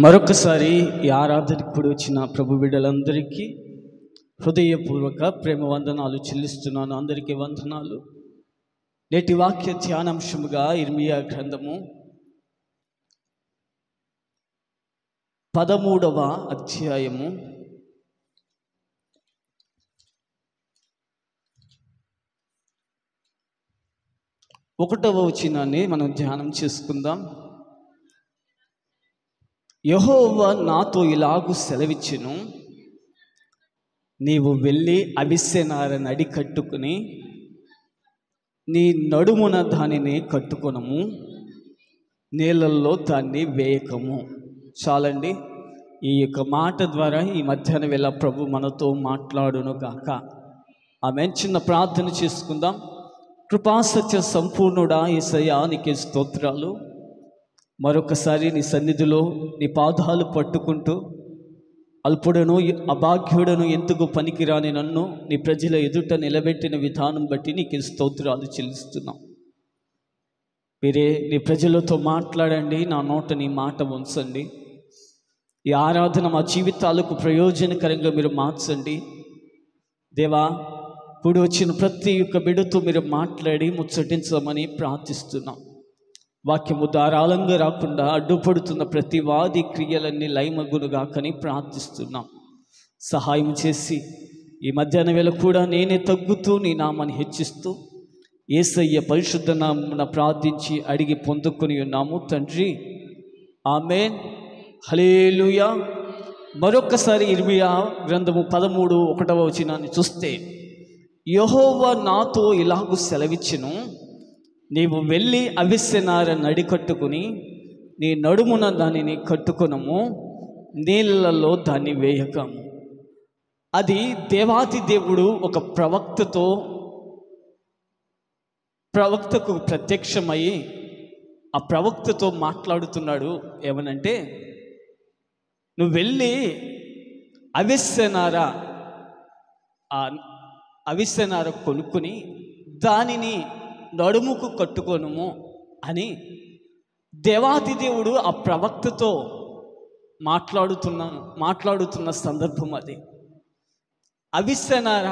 మరొకసారి ఈ ఆరాధనకు కూడా వచ్చిన ప్రభు బిడ్డలందరికీ హృదయపూర్వక ప్రేమ వందనాలు చెల్లిస్తున్నాను. అందరికీ వందనాలు. నేటి వాక్య ధ్యానాంశముగా ఇర్మియా గ్రంథము 13వ అధ్యాయము 1వ వచనాన్ని మనం ధ్యానం చేసుకుందాం. యెహోవా నాతో ఇలాగు సెలవిచ్చెను, నీవు వెళ్ళి అవిసెనార నడి కట్టుకుని నీ నడుమున దానిని కట్టుకొనము, నీళ్ళల్లో దాన్ని వేయకము. చాలండి. ఈ యొక్క మాట ద్వారా ఈ మధ్యాహ్న వేళ ప్రభు మనతో మాట్లాడును గాక. ఆమేన్. చిన్న ప్రార్థన చేసుకుందాం. కృపాసత్య సంపూర్ణుడా యేసయ్యా, నీకే స్తోత్రాలు. మరొకసారి నీ సన్నిధిలో నీ పాదాలు పట్టుకుంటూ అల్పుడను అభాగ్యుడను ఎందుకు పనికిరాని నన్ను నీ ప్రజల ఎదుట నిలబెట్టిన విధానం బట్టి నీకు స్తోత్రాలు చెల్లిస్తున్నాం. మీరే నీ ప్రజలతో మాట్లాడండి, నా నోట నీ మాట ఉంచండి. ఈ ఆరాధన మా జీవితాలకు ప్రయోజనకరంగా మీరు మార్చండి. దేవా, ఇప్పుడు వచ్చిన ప్రతి ఒక్క బిడ్డతో మీరు మాట్లాడి ముచ్చటించమని ప్రార్థిస్తున్నాం. వాక్యము ధారాళంగా రాకుండా అడ్డుపడుతున్న ప్రతి వాది క్రియలన్నీ లయమగునుగాకని ప్రార్థిస్తున్నాం. సహాయం చేసి ఈ మధ్యాహ్న వేళ కూడా నేనే తగ్గుతూ నీ నామాన్ని హెచ్చిస్తూ యేసయ్య పరిశుద్ధ నామమున ప్రార్థించి అడిగి పొందుకొని ఉన్నాము తండ్రి. ఆమేన్. హల్లెలూయా. మరొకసారి ఇర్మియా గ్రంథము 13:1వ వచనాన్ని చూస్తే, యెహోవా నాతో ఇలాగు సెలవిచ్చెను, నీవు వెళ్ళి అవిసెనార నడి కట్టుకుని నీ నడుమున దానిని కట్టుకొనము, నీళ్ళల్లో దాన్ని వేయకము. అది దేవాతి దేవుడు ఒక ప్రవక్తకు ప్రత్యక్షమయ్యి ఆ ప్రవక్తతో మాట్లాడుతున్నాడు. ఏమనంటే, నువ్వు వెళ్ళి అవిసెనార కొనుక్కొని దానిని నడుముకు కట్టుకోనుము అని దేవాతి దేవుడు ఆ ప్రవక్తతో మాట్లాడుతున్న సందర్భం అది. అవిసెనార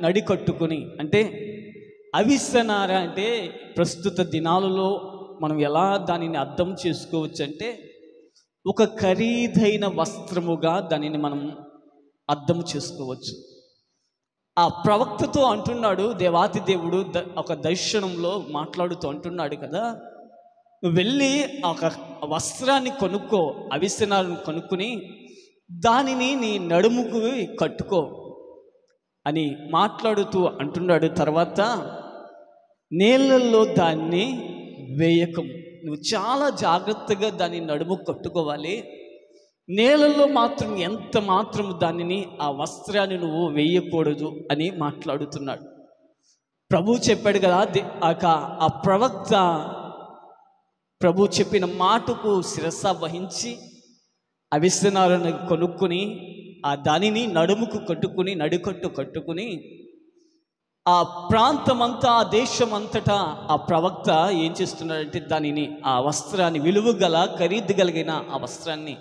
నడి కట్టుకుని అంటే, అవిసెనార అంటే ప్రస్తుత దినాలలో మనం ఎలా దానిని అర్థం చేసుకోవచ్చు అంటే, ఒక ఖరీదైన వస్త్రముగా దానిని మనం అర్థం చేసుకోవచ్చు. ఆ ప్రవక్తతో అంటున్నాడు దేవాతి దేవుడు, ఒక దర్శనంలో మాట్లాడుతూ అంటున్నాడు కదా, వెళ్ళి ఒక వస్త్రాన్ని కొనుక్కో, అవిసెనారను కొనుక్కుని దానిని నీ నడుముకు కట్టుకో అని మాట్లాడుతూ అంటున్నాడు. తర్వాత నీళ్ళల్లో దాన్ని వేయకము. నువ్వు చాలా జాగ్రత్తగా దాన్ని నడుముకు కట్టుకోవాలి. నేలల్లో మాత్రం ఎంత మాత్రం దానిని ఆ వస్త్రాన్ని నువ్వు వేయకూడదు అని మాట్లాడుతున్నాడు. ప్రభు చెప్పాడు కదా, ఆ ప్రవక్త ప్రభు చెప్పిన మాటకు శిరస వహించి అవిసెనారను కొనుక్కుని ఆ దానిని నడుముకు కట్టుకుని నడికట్టు కట్టుకుని ఆ ప్రాంతమంతా ఆ దేశమంతటా ఆ ప్రవక్త ఏం చేస్తున్నాడంటే, దానిని ఆ వస్త్రాన్ని విలువగల ఖరీదు కలిగిన ఆ వస్త్రాన్ని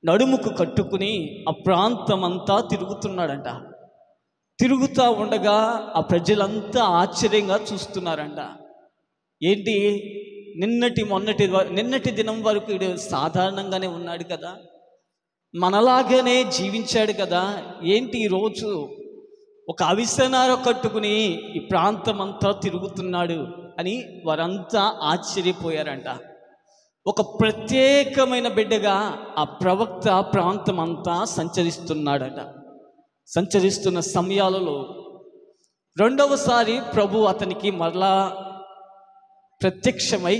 నడుముకు కట్టుకుని ఆ ప్రాంతమంతా తిరుగుతున్నాడంట. తిరుగుతూ ఉండగా ఆ ప్రజలంతా ఆశ్చర్యంగా చూస్తున్నారంట. ఏంటి, నిన్నటి దినం వరకు వీడు సాధారణంగానే ఉన్నాడు కదా, మనలాగానే జీవించాడు కదా, ఏంటి ఈరోజు ఒక అవిసెనార కట్టుకుని ఈ ప్రాంతమంతా తిరుగుతున్నాడు అని వారంతా ఆశ్చర్యపోయారంట. ఒక ప్రత్యేకమైన బిడ్డగా ఆ ప్రవక్త ప్రాంతం అంతా సంచరిస్తున్నాడట. సంచరిస్తున్న సమయాలలో రెండవసారి ప్రభు అతనికి మరలా ప్రత్యక్షమై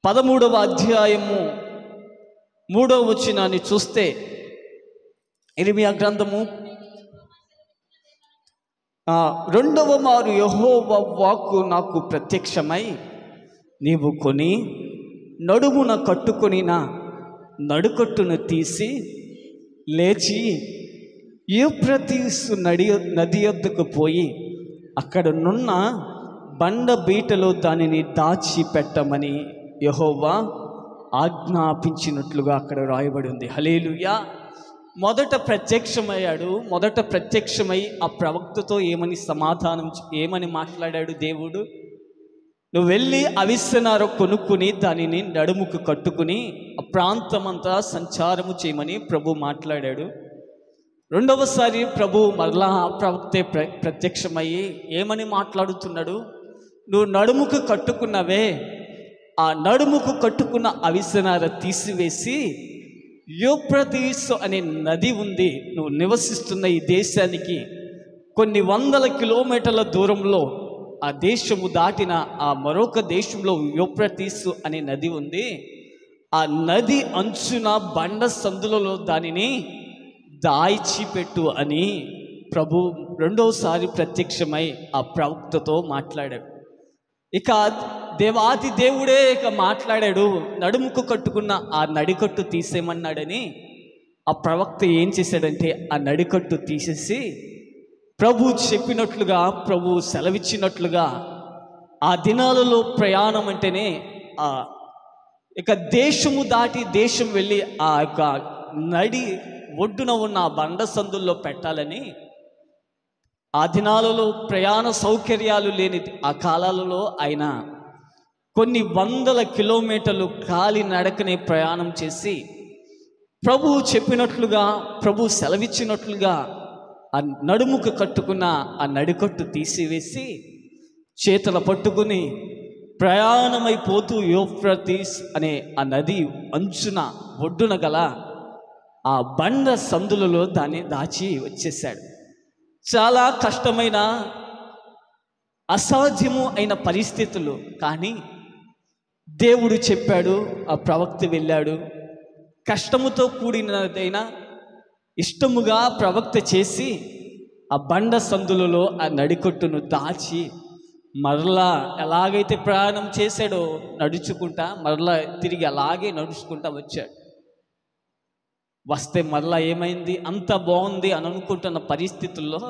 13వ అధ్యాయము 3వ వచనాన్ని చూస్తే, ఇర్మియా గ్రంథము 2వ మారు యెహోవా వాక్కు నాకు ప్రత్యక్షమై, నీవు కొని నడుమున కట్టుకొనిన నడుకట్టును తీసి లేచి యూఫ్రటీసు నది యొద్దకు పోయి అక్కడనున్న బండ బీటలో దానిని దాచిపెట్టమని యెహోవా ఆజ్ఞాపించినట్లుగా అక్కడ రాయబడి ఉంది. హల్లెలూయా. మొదట ప్రత్యక్షమై ఆ ప్రవక్తతో ఏమని మాట్లాడాడు దేవుడు? నువ్వు వెళ్ళి అవిసెనార కొనుక్కుని దానిని నడుముకు కట్టుకుని ఆ ప్రాంతమంతా సంచారము చేయమని ప్రభు మాట్లాడాడు. రెండవసారి ప్రభు మరలా ఆ ప్రవక్తే ప్రత్యక్షమయ్యి ఏమని మాట్లాడుతున్నాడు? నువ్వు నడుముకు కట్టుకున్నవే, ఆ నడుముకు కట్టుకున్న అవిసెనార తీసివేసి యూఫ్రటీస్ అనే నది ఉంది, నువ్వు నివసిస్తున్న ఈ దేశానికి కొన్ని వందల కిలోమీటర్ల దూరంలో ఆ దేశము దాటిన ఆ మరొక దేశంలో యూఫ్రటీస్ అనే నది ఉంది. ఆ నది అంచున బండ సందులలో దానిని దాచిపెట్టు అని ప్రభు రెండోసారి ప్రత్యక్షమై ఆ ప్రవక్తతో మాట్లాడాడు. ఇక దేవాది దేవుడే మాట్లాడాడు. నడుముకు కట్టుకున్న ఆ నడికట్టు తీసేయమన్నాడని ఆ ప్రవక్త ఏం చేశాడంటే ఆ నడికట్టు తీసేసి ప్రభు చెప్పినట్లుగా, ప్రభు సెలవిచ్చినట్లుగా ఆ దినాలలో ప్రయాణం అంటేనే ఇక దేశము దాటి దేశం వెళ్ళి ఆ యొక్క నడి ఒడ్డున ఉన్న ఆ బండ సందుల్లో పెట్టాలని, ఆ దినాలలో ప్రయాణ సౌకర్యాలు లేని ఆ కాలాలలో ఆయన కొన్ని వందల కిలోమీటర్లు కాలి నడకనే ప్రయాణం చేసి ప్రభు చెప్పినట్లుగా, ప్రభు సెలవిచ్చినట్లుగా ఆ నడుముకు కట్టుకున్న ఆ నడికట్టు తీసివేసి చేతుల పట్టుకుని ప్రయాణమైపోతూ యూఫ్రటీస్ అనే ఆ నది అంచున ఒడ్డున గల ఆ బండ సందులలో దాన్ని దాచి వచ్చేసాడు. చాలా కష్టమైన, అసాధ్యము అయిన పరిస్థితులు, కానీ దేవుడు చెప్పాడు, ఆ ప్రవక్త వెళ్ళాడు. కష్టముతో కూడినదైనా ఇష్టముగా ప్రవక్త చేసి ఆ బండ సందులలో ఆ నడికట్టును దాచి మరలా ఎలాగైతే ప్రయాణం చేశాడో నడుచుకుంటా మరలా తిరిగి అలాగే నడుచుకుంటా వచ్చాడు. వస్తే మరలా ఏమైంది? అంత బాగుంది అని అనుకుంటున్న పరిస్థితుల్లో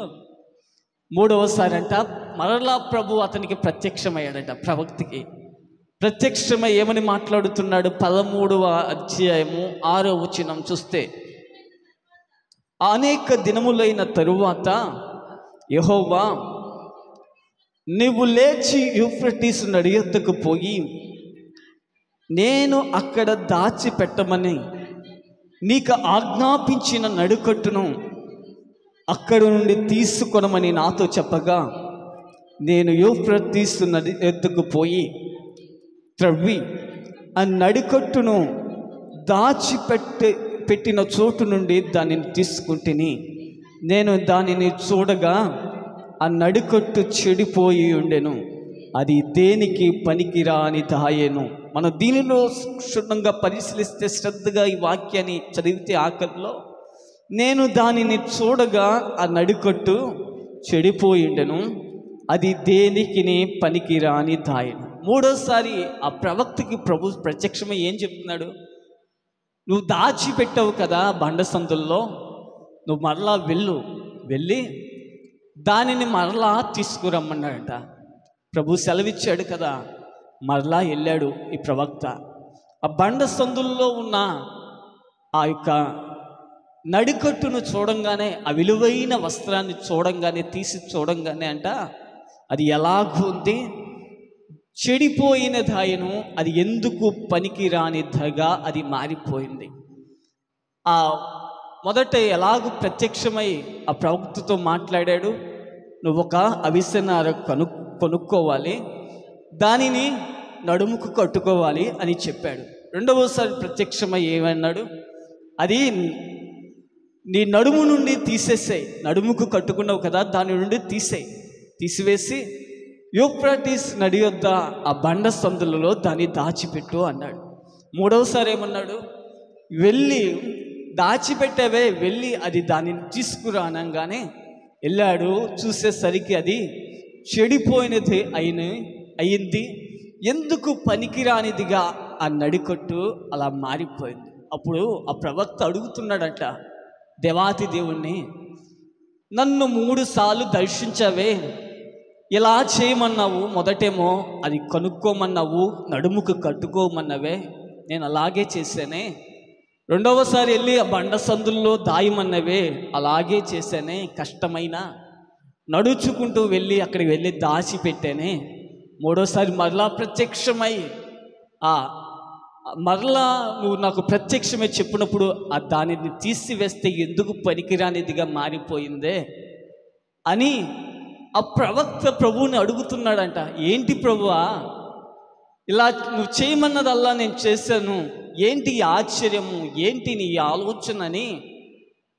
మూడవసారి అంట మరలా ప్రభు అతనికి ప్రత్యక్షమయ్యాడట. ప్రవక్తికి ప్రత్యక్షమై ఏమని మాట్లాడుతున్నాడు? 13వ అధ్యాయము 6వ వచనం చూస్తే, అనేక దినములైన తరువాత యెహోవా, నీవు లేచి యూఫ్రటీసు నది యొద్దకు పోయి నేను అక్కడ దాచిపెట్టమని నీకు ఆజ్ఞాపించిన నడుకట్టును అక్కడి నుండి తీసుకొనమని నాతో చెప్పగా, నేను యూఫ్రటీసు నది యొద్దకు పోయి త్రవ్వి ఆ నడికట్టును పెట్టిన చోటు నుండి దానిని తీసుకుంటుని, నేను దానిని చూడగా ఆ నడికట్టు చెడిపోయి ఉండెను, అది దేనికి పనికిరాని దాయెను. మనం దీనిలో క్షుణ్ణంగా పరిశీలిస్తే, శ్రద్ధగా ఈ వాక్యాన్ని చదివితే ఆఖరిలో, నేను దానిని చూడగా ఆ నడికట్టు చెడిపోయి ఉండెను, అది దేనికి పనికిరాని దాయెను. మూడోసారి ఆ ప్రవక్తకి ప్రభు ప్రత్యక్షమై ఏం చెప్తున్నాడు? నువ్వు దాచిపెట్టావు కదా బండ సందుల్లో, నువ్వు మరలా వెళ్ళి దానిని మరలా తీసుకురమ్మన్నాడట. ప్రభు సెలవిచ్చాడు కదా. మరలా వెళ్ళాడు ఈ ప్రవక్త. ఆ బండ సందుల్లో ఉన్న ఆ యొక్క నడికట్టును చూడంగానే, ఆ విలువైన వస్త్రాన్ని తీసి చూడంగానే అంట అది ఎలాగుంది? చెడిపోయిన దాయను, అది ఎందుకు పనికిరానిదిగా అది మారిపోయింది. ఆ మొదట ఎలాగూ ప్రత్యక్షమై ఆ ప్రవక్తతో మాట్లాడాడు, నువ్వు ఒక అవిసెనార కొనుక్కోవాలి, దానిని నడుముకు కట్టుకోవాలి అని చెప్పాడు. రెండవసారి ప్రత్యక్షమై ఏమన్నాడు? అది నీ నడుము నుండి తీసేసాయి, నడుముకు కట్టుకున్నావు కదా దాని నుండి తీసివేసి యూఫ్రటీస్ నది యొద్ద ఆ బండ సందులలో దాన్ని దాచిపెట్టు అన్నాడు. మూడవసారి ఏమన్నాడు? వెళ్ళి దాచిపెట్టావే, వెళ్ళి అది దానిని తీసుకురా అనగానే వెళ్ళాడు. చూసేసరికి అది చెడిపోయినది అయింది. ఎందుకు పనికిరానిదిగా ఆ నడికట్టు అలా మారిపోయింది. అప్పుడు ఆ ప్రవక్త అడుగుతున్నాడట దేవాతి దేవుణ్ణి, నన్ను 3 సార్లు దర్శించావే, ఇలా చేయమన్నావు, మొదటేమో అది కనుక్కోమన్నావు, నడుముకు కట్టుకోమన్నావే, నేను అలాగే చేశానే. రెండవసారి వెళ్ళి ఆ బండ సందుల్లో దాయమన్నవే, అలాగే చేశానే. కష్టమైన నడుచుకుంటూ వెళ్ళి అక్కడికి వెళ్ళి దాచిపెట్టానే. మూడోసారి మరలా ప్రత్యక్షమై మరలా నువ్వు నాకు ప్రత్యక్షమే చెప్పినప్పుడు దానిని తీసివేస్తే ఎందుకు పనికిరానిదిగా మారిపోయిందే అని ఆ ప్రవక్త ప్రభువుని అడుగుతున్నాడంట. ఏంటి ప్రభువా, ఇలా నువ్వు చేయమన్నదల్లా నేను చేశాను, ఏంటి ఈ ఆశ్చర్యము, ఏంటి నీ ఆలోచన అని,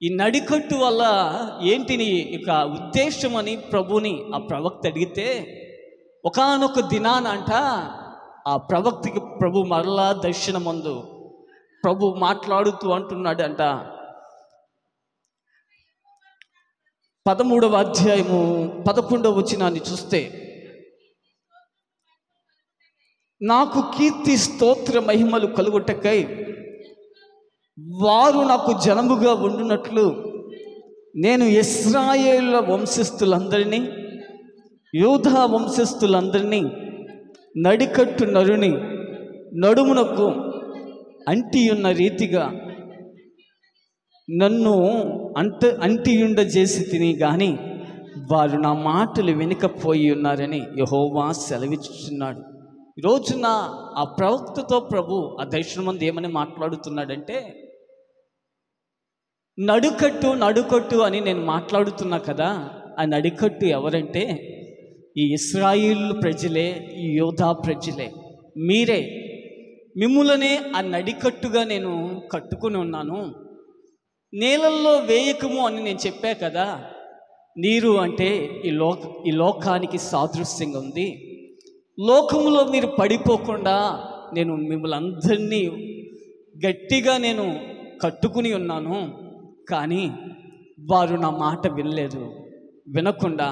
ఈ నడికట్టు వల్ల ఏంటి నీ యొక్క ఉద్దేశం అని ప్రభుని ఆ ప్రవక్త అడిగితే, ఒకానొక దినానంట ఆ ప్రవక్తకి ప్రభు మరలా దర్శనమందు ప్రభు మాట్లాడుతూ అంటున్నాడంట. 13వ అధ్యాయము 11వ వచనాన్ని చూస్తే, నాకు కీర్తి స్తోత్ర మహిమలు కలుగుటకై వారు నాకు జనముగా ఉండునట్లు నేను ఇశ్రాయేలు వంశస్థులందరినీ యూదా వంశస్థులందరినీ నడికట్టు నరుని నడుమునకు అంటియున్న రీతిగా నన్ను అంటియుండ చేసి తిని గాని వారు నా మాటలు వెనుకపోయి ఉన్నారని యెహోవా సెలవిచ్చుచున్నాడు. ఈరోజున ఆ ప్రవక్తతో ప్రభు ఆ దర్శనమందు ఏమని మాట్లాడుతున్నాడంటే, నడుకట్టు అని నేను మాట్లాడుతున్నా కదా, ఆ నడికట్టు ఎవరంటే ఈ ఇశ్రాయేలు ప్రజలే, ఈ యోధా ప్రజలే, మీరే. మిమ్ములనే ఆ నడికట్టుగా నేను కట్టుకుని ఉన్నాను. నీళ్ళల్లో వేయకము అని నేను చెప్పా కదా. నీరు అంటే ఈ లోకానికి సాదృశ్యంగా ఉంది. లోకములో మీరు పడిపోకుండా నేను మిమ్మల్ని అందరినీ గట్టిగా నేను కట్టుకుని ఉన్నాను. కానీ వారు నా మాట వినలేదు. వినకుండా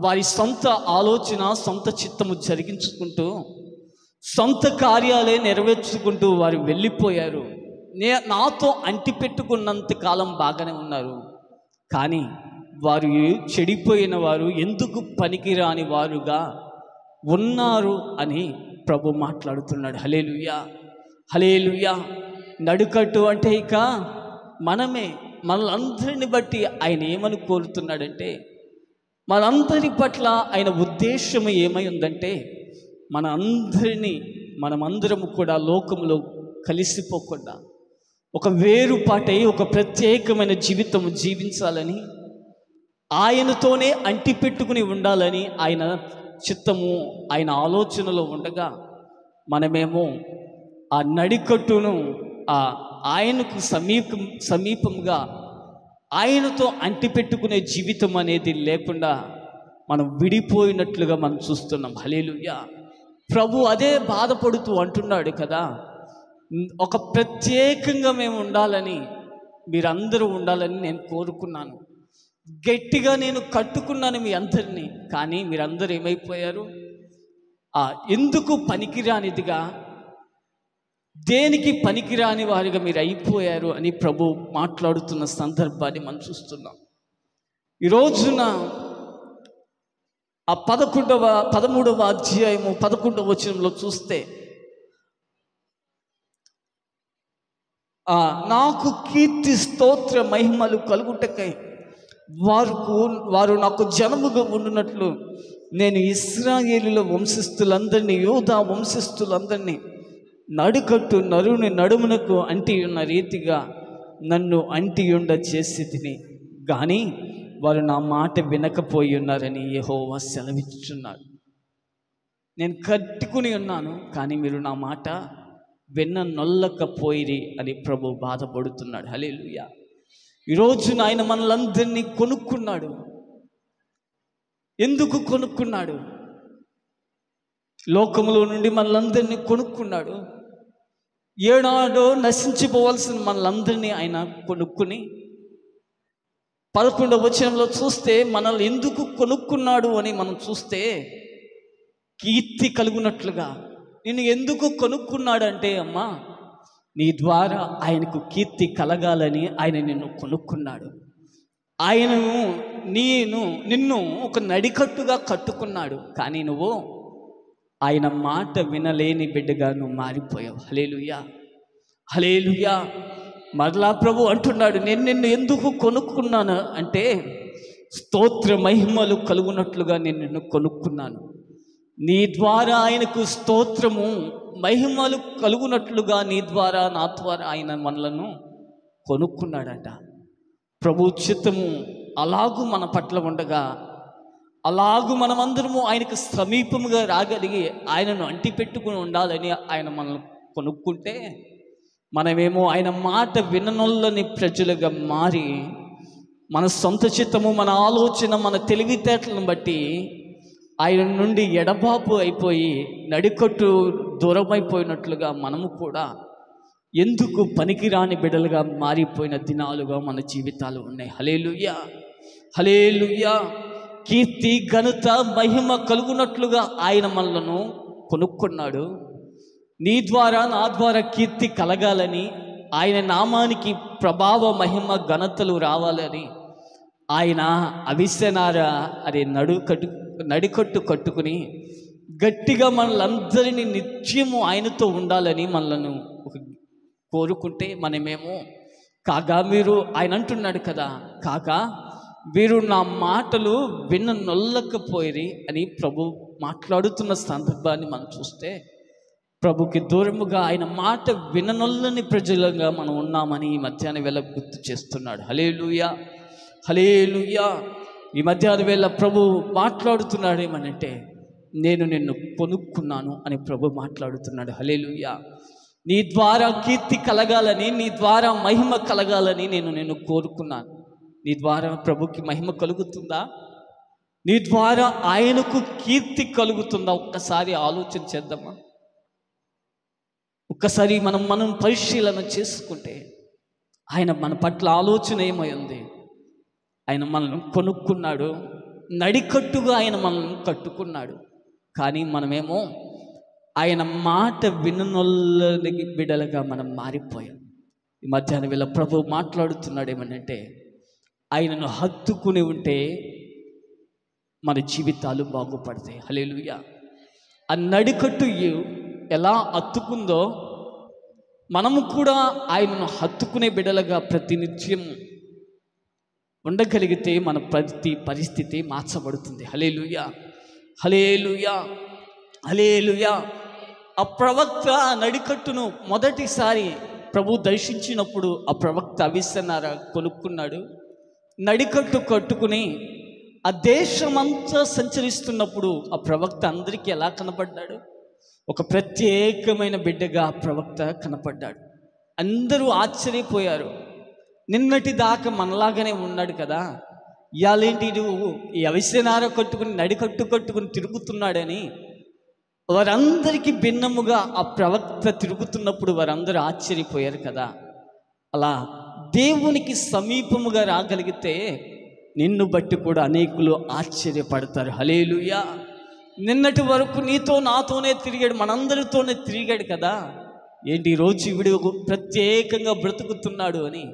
వారి సొంత ఆలోచన, సొంత చిత్తము జరిగించుకుంటూ, సొంత కార్యాలే నెరవేర్చుకుంటూ వారు వెళ్ళిపోయారు. నాతో అంటిపెట్టుకున్నంత కాలం బాగానే ఉన్నారు, కానీ వారు చెడిపోయిన వారు, ఎందుకు పనికిరాని వారుగా ఉన్నారు అని ప్రభు మాట్లాడుతున్నాడు. హల్లెలూయా, హల్లెలూయా. నడుకట్టు అంటే ఇక మనమే. మనందరిని బట్టి ఆయన ఏమని కోరుతున్నాడంటే, మనందరి పట్ల ఆయన ఉద్దేశం ఏమై ఉందంటే, మనమందరము కూడా లోకంలో కలిసిపోకుండా ఒక వేరుపాటై ఒక ప్రత్యేకమైన జీవితం జీవించాలని, ఆయనతోనే అంటిపెట్టుకుని ఉండాలని ఆయన చిత్తము, ఆయన ఆలోచనలో ఉండగా, మనమేమో ఆ నడికట్టును ఆయనకు సమీపంగా ఆయనతో అంటిపెట్టుకునే జీవితం అనేది లేకుండా మనం విడిపోయినట్లుగా మనం చూస్తున్నాం. హల్లెలూయా. ప్రభు అదే బాధపడుతూ అంటున్నాడు కదా, ఒక ప్రత్యేకంగా మేము ఉండాలని, మీరందరూ ఉండాలని నేను కోరుకున్నాను. గట్టిగా నేను కట్టుకున్నాను మీ అందరినీ, కానీ మీరందరూ ఏమైపోయారు? ఎందుకు పనికిరానిదిగా, దేనికి పనికిరాని వారిగా మీరు అయిపోయారు అని ప్రభు మాట్లాడుతున్న సందర్భాన్ని మనం చూస్తున్నాం. ఈరోజున ఆ 13వ అధ్యాయము 11వ వచనంలో చూస్తే, నాకు కీర్తి స్తోత్ర మహిమలు కలుగుటకై వారు నాకు జనముగా ఉండునట్లు నేను ఇశ్రాయేలుల వంశస్థులందరినీ యూదా వంశస్థులందరినీ నడుకట్టు నరుని నడుమునకు అంటి ఉన్న రీతిగా నన్ను అంటియుండ చేసి తిని కానీ వారు నా మాట వినకపోయి ఉన్నారని యెహోవా సెలవిచ్చుచున్నాడు. నేను కట్టుకుని ఉన్నాను, కానీ మీరు నా మాట నొల్లకపోయిరి అని ప్రభు బాధపడుతున్నాడు. హల్లెలూయా. ఈరోజు ఆయన మనలందరినీ కొనుక్కున్నాడు. ఎందుకు కొనుక్కున్నాడు? లోకములో నుండి మనలందరినీ కొనుక్కున్నాడు. ఏనాడో నశించిపోవాల్సిన మనలందరినీ ఆయన కొనుక్కుని 11వ వచనంలో చూస్తే, మనల్ని ఎందుకు కొనుక్కున్నాడు అని మనం చూస్తే, కీర్తి కలుగునట్లుగా. నిన్ను ఎందుకు కొనుక్కున్నాడంటే, అమ్మా, నీ ద్వారా ఆయనకు కీర్తి కలగాలని ఆయన నిన్ను కొనుక్కున్నాడు. నిన్ను ఒక నడికట్టుగా కట్టుకున్నాడు. కానీ నువ్వు ఆయన మాట వినలేని బిడ్డగా నువ్వు మారిపోయావు. హల్లెలూయా, హల్లెలూయా. మరలా ప్రభు అంటున్నాడు, నేను నిన్ను ఎందుకు కొనుక్కున్నాను అంటే స్తోత్ర మహిమలు కలుగునట్లుగా నేను నిన్ను కొనుక్కున్నాను. నీ ద్వారా ఆయనకు స్తోత్రము మహిమలు కలుగునట్లుగా నీ ద్వారా నా ద్వారా ఆయన మనలను కొనుక్కున్నాడట. ప్రభు చిత్తము అలాగూ మన పట్ల ఉండగా, అలాగూ మనమందరము ఆయనకు సమీపముగా రాగలిగి ఆయనను అంటిపెట్టుకుని ఉండాలని ఆయన మనల్ని కొనుక్కుంటే, మనమేమో ఆయన మాట విననొల్లని ప్రజలుగా మారి మన సొంత చిత్తము, మన ఆలోచన, మన తెలివితేటలను బట్టి ఆయన నుండి ఎడబాపు అయిపోయి నడికట్టు దూరమైపోయినట్లుగా మనము కూడా ఎందుకు పనికిరాని బిడ్డలుగా మారిపోయిన దినాలుగా మన జీవితాలు ఉన్నాయి. హల్లెలూయా, హల్లెలూయా. కీర్తి ఘనత మహిమ కలుగునట్లుగా ఆయన మనలను కొనుక్కున్నాడు. నీ ద్వారా నా ద్వారా కీర్తి కలగాలని, ఆయన నామానికి ప్రభావ మహిమ ఘనతలు రావాలని ఆయన అవిసెనార అనే నడికట్టు కట్టుకుని గట్టిగా మనలందరినీ నిత్యము ఆయనతో ఉండాలని మనలను కోరుకుంటే, మనమేమో కాగా మీరు, ఆయన అంటున్నాడు కదా, కాగా వీరు నా మాటలు విననొల్లకపోయిరి అని ప్రభు మాట్లాడుతున్న సందర్భాన్ని మనం చూస్తే, ప్రభుకి దూరముగా ఆయన మాట విననొల్లని ప్రజలుగా మనం ఉన్నామని ఈ మధ్యాహ్న వేళ గుర్తు చేస్తున్నాడు. హల్లెలూయా, హల్లెలూయా. ఈ మధ్యాహ్న వేళ ప్రభు మాట్లాడుతున్నాడు ఏమనంటే, నేను నిన్ను కొనుక్కున్నాను అని ప్రభు మాట్లాడుతున్నాడు. హల్లెలూయా. నీ ద్వారా కీర్తి కలగాలని, నీ ద్వారా మహిమ కలగాలని నేను నిన్ను కోరుకున్నాను. నీ ద్వారా ప్రభుకి మహిమ కలుగుతుందా? నీ ద్వారా ఆయనకు కీర్తి కలుగుతుందా? ఒక్కసారి ఆలోచన చేద్దామా? ఒక్కసారి మనం పరిశీలన చేసుకుంటే ఆయన మన పట్ల ఆలోచన ఏమై ఉంది? ఆయన మనల్ని కొనుక్కున్నాడు, నడికట్టుగా ఆయన మనల్ని కట్టుకున్నాడు. కానీ మనమేమో ఆయన మాట విననొల్లని బిడ్డలుగా మనం మారిపోయాం. ఈ మధ్యాహ్నం వేళ ప్రభు మాట్లాడుతున్నాడు ఏమనంటే, ఆయనను హత్తుకుని ఉంటే మన జీవితాలు బాగుపడతాయి. హల్లెలూయా. ఆ నడికట్టు ఎలా హత్తుకుందో మనము కూడా ఆయనను హత్తుకునే బిడ్డలుగా ప్రతినిత్యం ఉండగలిగితే మన ప్రతి పరిస్థితి మార్చబడుతుంది. హల్లెలూయా, హల్లెలూయా, హల్లెలూయా. ఆ ప్రవక్త నడికట్టును మొదటిసారి ప్రభు దర్శించినప్పుడు ఆ ప్రవక్త అవిసెనార కొనుక్కున్నాడు. నడికట్టు కట్టుకుని ఆ దేశమంతా సంచరిస్తున్నప్పుడు ఆ ప్రవక్త అందరికీ ఎలా కనపడ్డాడు? ఒక ప్రత్యేకమైన బిడ్డగా ఆ ప్రవక్త కనపడ్డాడు. అందరూ ఆశ్చర్యపోయారు. నిన్నటి దాకా మనలాగానే ఉన్నాడు కదా, ఇవాళేంటి నువ్వు ఈ అవిసెనార కట్టుకుని నడికట్టు కట్టుకుని తిరుగుతున్నాడని వారందరికీ భిన్నముగా ఆ ప్రవక్త తిరుగుతున్నప్పుడు వారందరూ ఆశ్చర్యపోయారు కదా. అలా దేవునికి సమీపముగా రాగలిగితే నిన్ను బట్టి కూడా అనేకులు ఆశ్చర్యపడతారు. హల్లెలూయా. నిన్నటి వరకు నీతో నాతోనే తిరిగాడు, మనందరితోనే తిరిగాడు కదా, ఏంటి ఈరోజు వీడు ప్రత్యేకంగా బ్రతుకుతున్నాడు అని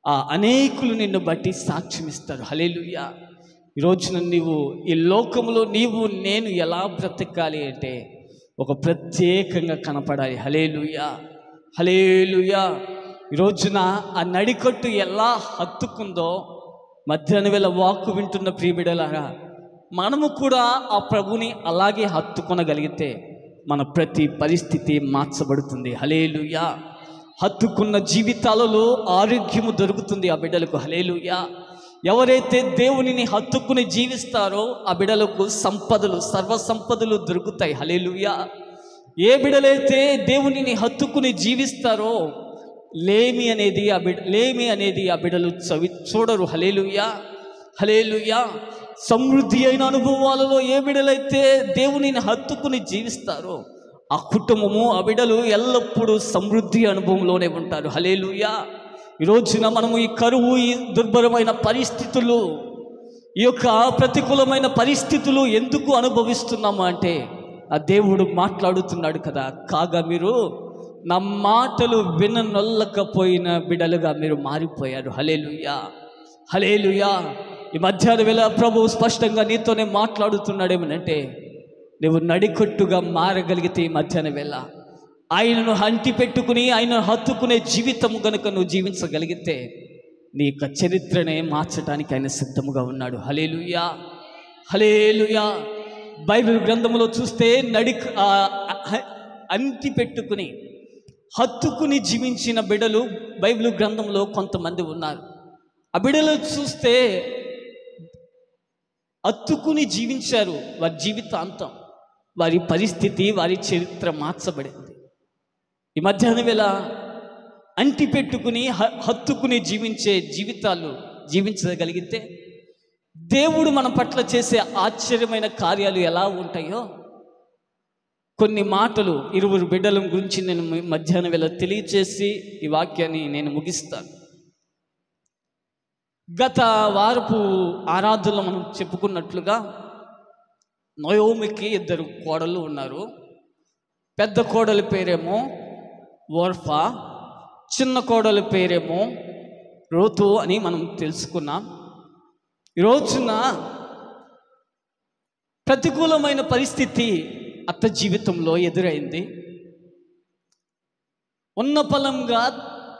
ఆ అనేకులు నిన్ను బట్టి సాక్ష్యం ఇస్తారు. హల్లెలూయా. ఈరోజున నీవు ఈ లోకంలో నీవు నేను ఎలా బ్రతకాలి అంటే ఒక ప్రత్యేకంగా కనపడాలి. హల్లెలూయా, హల్లెలూయా. ఈరోజున ఆ నడికట్టు ఎలా హత్తుకుందో మధ్యాహ్న వేళ వాక్కు వింటున్న ప్రియబిడ్డలారా, మనము కూడా ఆ ప్రభుని అలాగే హత్తుకొనగలిగితే మన ప్రతి పరిస్థితి మార్చబడుతుంది. హల్లెలూయా. హత్తుకున్న జీవితాలలో ఆరోగ్యము దొరుకుతుంది ఆ బిడ్డలకు. హల్లెలూయా. ఎవరైతే దేవునిని హత్తుకుని జీవిస్తారో ఆ బిడ్డలకు సంపదలు, సర్వ సంపదలు దొరుకుతాయి. హల్లెలూయా. ఏ బిడ్డలైతే దేవునిని హత్తుకుని జీవిస్తారో లేమి అనేది ఆ బిడ్డలు చూడరు. హల్లెలూయా, హల్లెలూయా. సమృద్ధి అయిన అనుభవాలలో ఏ బిడ్డలైతే దేవునిని హత్తుకుని జీవిస్తారో ఆ కుటుంబము, ఆ బిడ్డలు ఎల్లప్పుడూ సమృద్ధి అనుభవంలోనే ఉంటారు. హల్లెలూయా. ఈరోజున మనము ఈ కరువు, ఈ దుర్భరమైన పరిస్థితులు, ఈ యొక్క ప్రతికూలమైన పరిస్థితులు ఎందుకు అనుభవిస్తున్నాము అంటే ఆ దేవుడు మాట్లాడుతున్నాడు కదా, కాగా మీరు నా మాటలు విననొల్లకపోయిన బిడ్డలుగా మీరు మారిపోయారు. హల్లెలూయా, హల్లెలూయా. ఈ మధ్యాహ్న వేళ ప్రభు స్పష్టంగా నీతోనే మాట్లాడుతున్నాడు ఏమనంటే, నువ్వు నడికట్టుగా మారగలిగితే ఈ మధ్యాహ్న వేళ ఆయనను హంటి పెట్టుకుని ఆయనను హత్తుకునే జీవితం గనుక నువ్వు జీవించగలిగితే నీ యొక్క చరిత్రనే మార్చడానికి ఆయన సిద్ధముగా ఉన్నాడు. హల్లెలూయా, హల్లెలూయా. బైబిల్ గ్రంథంలో చూస్తే అంటి పెట్టుకుని హత్తుకుని జీవించిన బిడ్డలు బైబిల్ గ్రంథంలో కొంతమంది ఉన్నారు. ఆ బిడ్డలు చూస్తే హత్తుకుని జీవించారు. వారి జీవితాంతం, వారి పరిస్థితి, వారి చరిత్ర మార్చబడింది. ఈ మధ్యాహ్నం వేళ అంటి పెట్టుకుని హత్తుకుని జీవించే జీవితాలు జీవించగలిగితే దేవుడు మన పట్ల చేసే ఆశ్చర్యమైన కార్యాలు ఎలా ఉంటాయో కొన్ని మాటలు 20 బిడ్డల గురించి నేను మధ్యాహ్నం వేళ తెలియచేసి ఈ వాక్యాన్ని నేను ముగిస్తాను. గత వారపు ఆరాధనలో మనం చెప్పుకున్నట్లుగా నయోమికి 2 కోడళ్ళు ఉన్నారు. పెద్ద కోడలి పేరేమో ఓర్ఫా, చిన్న కోడలి పేరేమో రూతు అని మనం తెలుసుకున్నాం. ఈ రోజున ప్రతికూలమైన పరిస్థితి అత్త జీవితంలో ఎదురైంది. ఉన్న ఫలంగా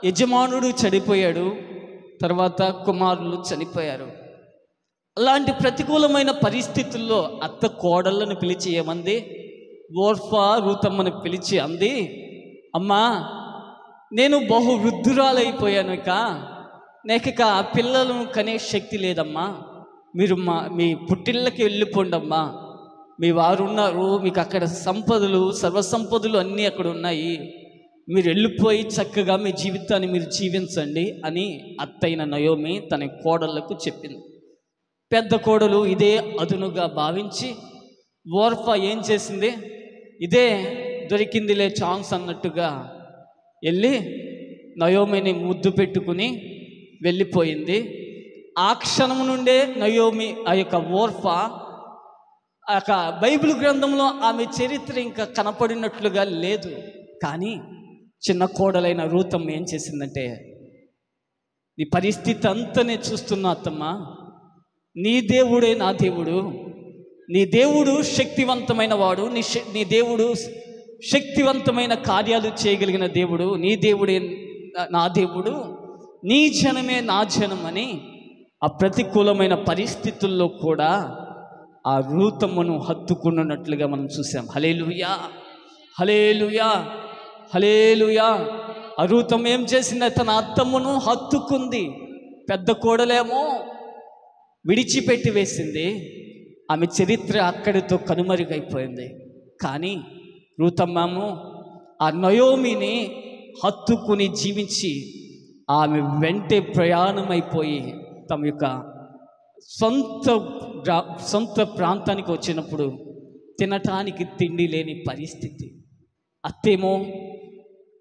యజమానుడు చనిపోయాడు, తర్వాత కుమారులు చనిపోయారు. అలాంటి ప్రతికూలమైన పరిస్థితుల్లో అత్త కోడళ్ళను పిలిచి ఏమంది? ఓర్ఫా రూతమ్మను పిలిచి అంది, అమ్మా నేను బహు వృద్ధురాలైపోయాను, నాకిక ఆ పిల్లలను కనే శక్తి లేదమ్మా, మీరు మీ పుట్టిళ్ళకి వెళ్ళిపోండమ్మా, మీ వారు ఉన్నారు, మీకు అక్కడ సంపదలు సర్వసంపదలు అన్నీ అక్కడ ఉన్నాయి, మీరు వెళ్ళిపోయి చక్కగా మీ జీవితాన్ని మీరు జీవించండి అని అత్తైన నయోమి తన కోడళ్లకు చెప్పింది. పెద్ద కోడలు ఇదే అదునుగా భావించి ఓర్ఫా ఏం చేసింది? ఇదే దొరికిందిలే ఛాన్స్ అన్నట్టుగా వెళ్ళి నయోమిని ముద్దు పెట్టుకుని వెళ్ళిపోయింది. ఆ క్షణం నుండే నయోమి ఆ యొక్క ఓర్ఫా బైబిల్ గ్రంథంలో ఆమె చరిత్ర ఇంకా కనపడినట్లుగా లేదు. కానీ చిన్న కోడలైన రూతమ్మ ఏం చేసిందంటే, నీ పరిస్థితి అంతనే చూస్తున్నా అత్తమ్మ, నీ దేవుడే నా దేవుడు, నీ దేవుడు శక్తివంతమైన వాడు, నీ దేవుడు శక్తివంతమైన కార్యాలు చేయగలిగిన దేవుడు, నీ దేవుడే నా దేవుడు, నీ జనమే నా జనం అని ఆ ప్రతికూలమైన పరిస్థితుల్లో కూడా ఆ రూతమ్మను హత్తుకున్నట్లుగా మనం చూసాం. హల్లెలూయా, హల్లెలూయా, హల్లెలూయా. ఆ రూతమ్మ ఏం చేసింది? తన అత్తమ్మను హత్తుకుంది. పెద్ద కోడలేమో విడిచిపెట్టి వేసింది. ఆమె చరిత్ర అక్కడితో కనుమరుగైపోయింది. కానీ రూతమ్మము ఆ నయోమిని హత్తుకుని జీవించి ఆమె వెంటే ప్రయాణమైపోయి తమ యొక్క సొంత ప్రాంతానికి వచ్చినప్పుడు తినటానికి తిండి లేని పరిస్థితి. అత్తేమో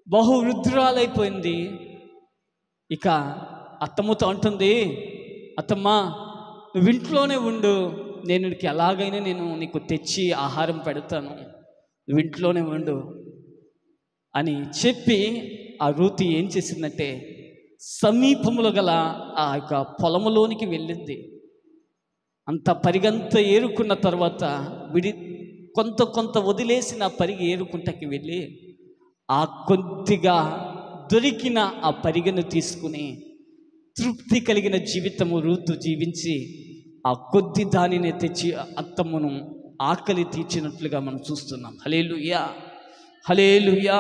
బహు వృద్ధురాలైపోయింది. ఇక అత్తమ్మతో అంటుంది, అత్తమ్మ నువ్వు ఇంట్లోనే ఉండు, నేను నీకు ఎలాగైనా నేను నీకు తెచ్చి ఆహారం పెడతాను, నువ్వు ఇంట్లోనే ఉండు అని చెప్పి ఆ రూతు ఏం చేసిందంటే సమీపంలో గల ఆ యొక్క పొలములోనికి వెళ్ళింది. అంత పరిగంత ఏరుకున్న తర్వాత కొంత వదిలేసిన పరిగి ఏరుకుంటకి వెళ్ళి ఆ కొద్దిగా దొరికిన ఆ పరిగెను తీసుకుని తృప్తి కలిగిన జీవితము రూతు జీవించి ఆ కొద్ది దానిని తెచ్చి అత్తమ్మను ఆకలి తీర్చినట్లుగా మనం చూస్తున్నాం. హల్లెలూయా, హల్లెలూయా,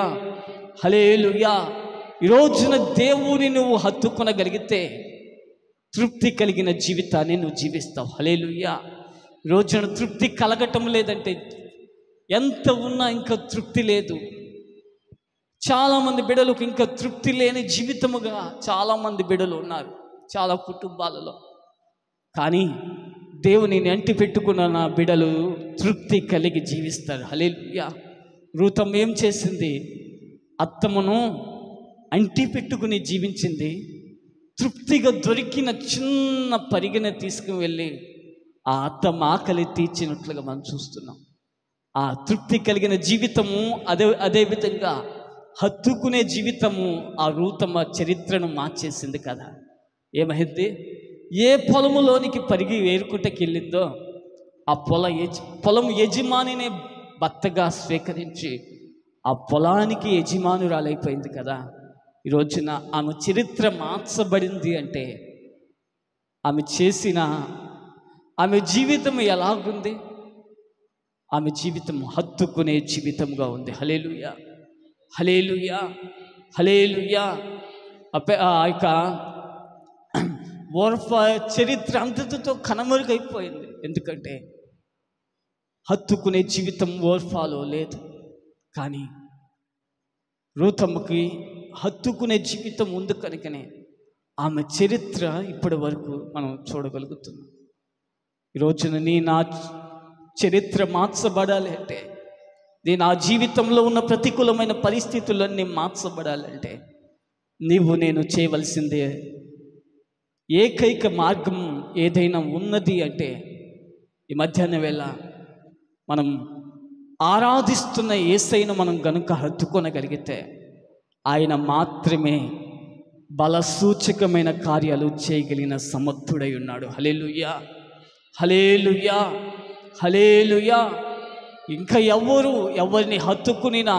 హల్లెలూయా. ఈ రోజున దేవుని నువ్వు హత్తుకొనగలిగితే తృప్తి కలిగిన జీవితాన్ని నువ్వు జీవిస్తావు. హల్లెలూయా. ఈ రోజున తృప్తి కలగటం లేదంటే, ఎంత ఉన్నా ఇంకా తృప్తి లేదు. చాలామంది బిడ్డలకు ఇంకా తృప్తి లేని జీవితముగా చాలామంది బిడ్డలు ఉన్నారు చాలా కుటుంబాలలో. కానీ దేవుని అంటి పెట్టుకున్న నా బిడ్డలు తృప్తి కలిగి జీవిస్తారు. హల్లెలూయా. రూతమ్మ ఏం చేసింది? అత్తమ్మను అంటి పెట్టుకుని జీవించింది. తృప్తిగా దొరికిన చిన్న పరిగెన తీసుకువెళ్ళి ఆ అత్తమ్మ ఆకలి తీర్చినట్లుగా మనం చూస్తున్నాం. ఆ తృప్తి కలిగిన జీవితము అదే విధంగా హత్తుకునే జీవితము ఆ రూతమ్మ చరిత్రను మార్చేసింది కదా. ఏమైంది? ఏ పొలములోనికి పరిగి ఏరుకుంటకి వెళ్ళిందో ఆ పొలం యజమానినే భర్తగా స్వీకరించి ఆ పొలానికి యజమానురాలైపోయింది కదా. ఈ రోజున ఆమె చరిత్ర మార్చబడింది అంటే ఆమె జీవితం ఎలాగుంది? ఆమె జీవితం హత్తుకునే జీవితంగా ఉంది. హల్లెలూయా, హల్లెలూయా, హల్లెలూయా. ఆ యొక్క ఓర్ఫా చరిత్ర అంతటితో కనుమరుగైపోయింది. ఎందుకంటే హత్తుకునే జీవితం ఓర్ఫాలో లేదు. కానీ రూతమ్మకి హత్తుకునే జీవితం ఉంది కనుకనే ఆమె చరిత్ర ఇప్పటి వరకు మనం చూడగలుగుతున్నాం. ఈరోజున నా చరిత్ర మార్చబడాలి అంటే, నా జీవితంలో ఉన్న ప్రతికూలమైన పరిస్థితులన్నీ మార్చబడాలంటే నేను చేయవలసిందే ఏకైక మార్గం ఏదైనా ఉన్నది అంటే, ఈ మధ్యాహ్న వేళ మనం ఆరాధిస్తున్న యేసయ్యను మనం గనుక హత్తుకొనగలిగితే ఆయన మాత్రమే బలసూచకమైన కార్యాలు చేయగలిగిన సమర్థుడై ఉన్నాడు. హల్లెలూయా, హల్లెలూయా, హల్లెలూయా. ఇంకా ఎవరిని హత్తుకునినా,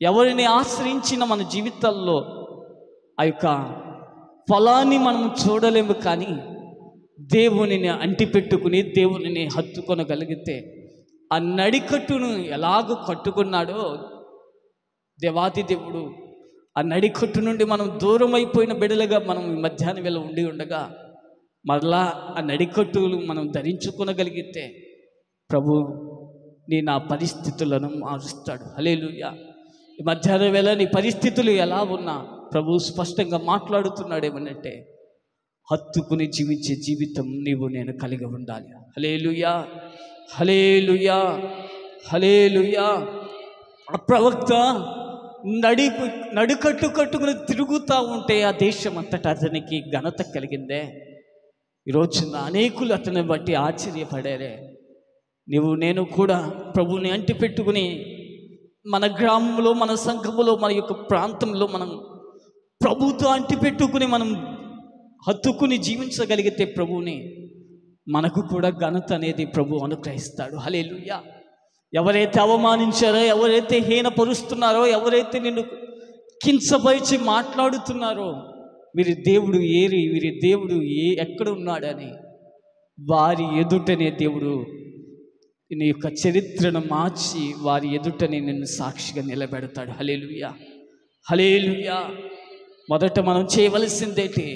ఎవరిని ఆశ్రయించిన మన జీవితాల్లో ఆ యొక్క ఫలాన్ని మనం చూడలేము. కానీ దేవునిని అంటిపెట్టుకుని దేవునిని హత్తుకొనగలిగితే ఆ నడికట్టును ఎలాగో కట్టుకున్నాడో దేవాది దేవుడు, ఆ నడికట్టు నుండి మనం దూరం అయిపోయిన బిడ్డలుగా మనం ఈ మధ్యాహ్నం వేళ ఉండి ఉండగా మరలా ఆ నడికట్టులు మనం ధరించుకొనగలిగితే ప్రభు నా పరిస్థితులను మారుస్తాడు. హల్లెలూయా. ఈ మధ్యాహ్నం వేళ నీ పరిస్థితులు ఎలా ఉన్నా ప్రభు స్పష్టంగా మాట్లాడుతున్నాడేమనంటే, హత్తుకుని జీవించే జీవితం నేను కలిగి ఉండాలి. హల్లెలూయా, హల్లెలూయా, హల్లెలూయా. ఆ ప్రవక్త నడుకట్టు కట్టుకుని తిరుగుతూ ఉంటే ఆ దేశం అంతటా అతనికి ఘనత కలిగిందే. ఈరోజున అనేకులు అతని బట్టి ఆశ్చర్యపడారే. నేను కూడా ప్రభుని అంటిపెట్టుకుని మన గ్రామంలో, మన సంఘములో, మన యొక్క ప్రాంతంలో మనం ప్రభుతో అంటిపెట్టుకుని మనం హత్తుకుని జీవించగలిగితే ప్రభుని మనకు కూడా ఘనత అనేది ప్రభు అనుగ్రహిస్తాడు. హల్లెలూయా. ఎవరైతే అవమానించారో, ఎవరైతే హీనపరుస్తున్నారో, ఎవరైతే నిన్ను కించపరిచి మాట్లాడుతున్నారో, వీరి దేవుడు ఎక్కడ ఉన్నాడని వారి ఎదుటనే దేవుడు నీ యొక్క చరిత్రను మార్చి వారి ఎదుటనే నిన్ను సాక్షిగా నిలబెడతాడు. హల్లెలూయా, హల్లెలూయా. మొదట మనం చేయవలసిందేంటి?